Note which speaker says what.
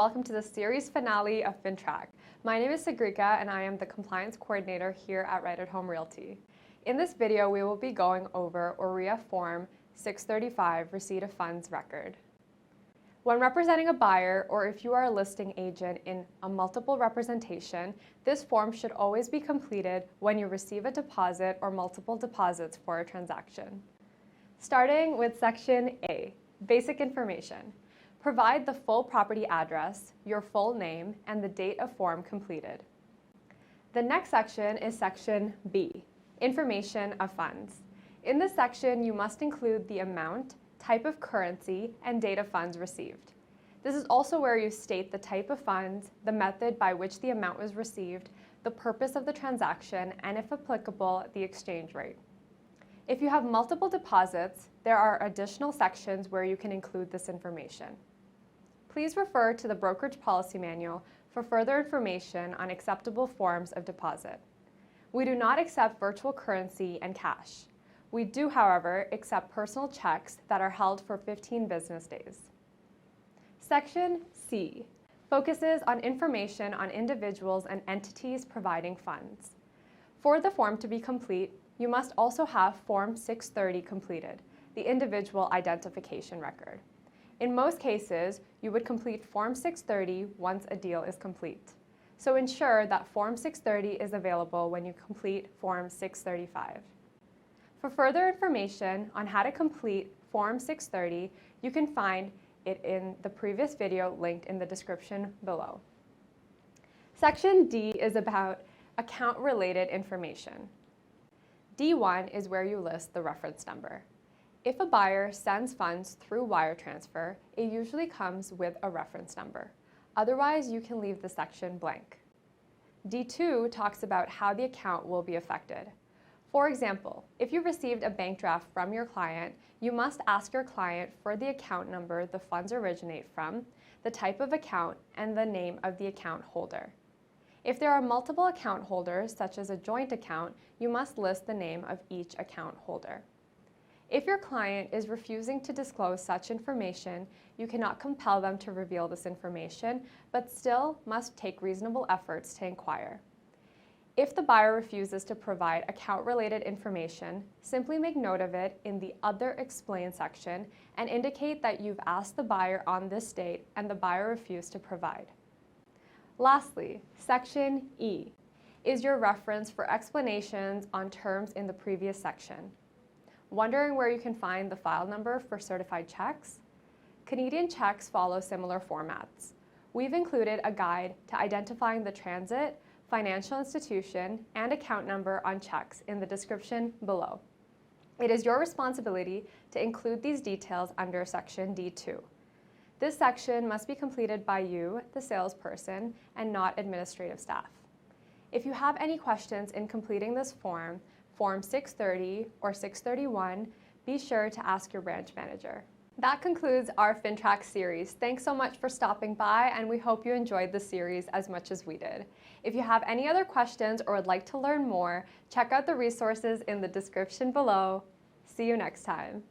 Speaker 1: welcome to the series finale of FINTRAC. My name is Sagarika and I am the Compliance Coordinator here at Right at Home Realty. In this video, we will be going over OREA Form 635 Receipt of Funds Record. When representing a buyer, or if you are a listing agent in a multiple representation, this form should always be completed when you receive a deposit or multiple deposits for a transaction. Starting with Section A, Basic Information. Provide the full property address, your full name, and the date of form completed. The next section is Section B, Information of Funds. In this section, you must include the amount, type of currency, and date of funds received. This is also where you state the type of funds, the method by which the amount was received, the purpose of the transaction, and if applicable, the exchange rate. If you have multiple deposits, there are additional sections where you can include this information. Please refer to the Brokerage Policy Manual for further information on acceptable forms of deposit. We do not accept virtual currency and cash. We do, however, accept personal checks that are held for 15 business days. Section C focuses on information on individuals and entities providing funds. For the form to be complete, you must also have Form 630 completed, the individual identification record. In most cases, you would complete Form 630 once a deal is complete. So ensure that Form 630 is available when you complete Form 635. For further information on how to complete Form 630, you can find it in the previous video linked in the description below. Section D is about account-related information. D1 is where you list the reference number. If a buyer sends funds through wire transfer, it usually comes with a reference number. Otherwise, you can leave the section blank. D2 talks about how the account will be affected. For example, if you received a bank draft from your client, you must ask your client for the account number the funds originate from, the type of account, and the name of the account holder. If there are multiple account holders, such as a joint account, you must list the name of each account holder. If your client is refusing to disclose such information, you cannot compel them to reveal this information, but still must take reasonable efforts to inquire. If the buyer refuses to provide account-related information, simply make note of it in the Other Explain section and indicate that you've asked the buyer on this date and the buyer refused to provide. Lastly, Section E is your reference for explanations on terms in the previous section. Wondering where you can find the file number for certified checks? Canadian checks follow similar formats. We've included a guide to identifying the transit, financial institution, and account number on checks in the description below. It is your responsibility to include these details under Section D2. This section must be completed by you, the salesperson, and not administrative staff. If you have any questions in completing this form, Form 630 or 631, be sure to ask your branch manager. That concludes our FINTRAC series. Thanks so much for stopping by, and we hope you enjoyed the series as much as we did. If you have any other questions or would like to learn more, check out the resources in the description below. See you next time.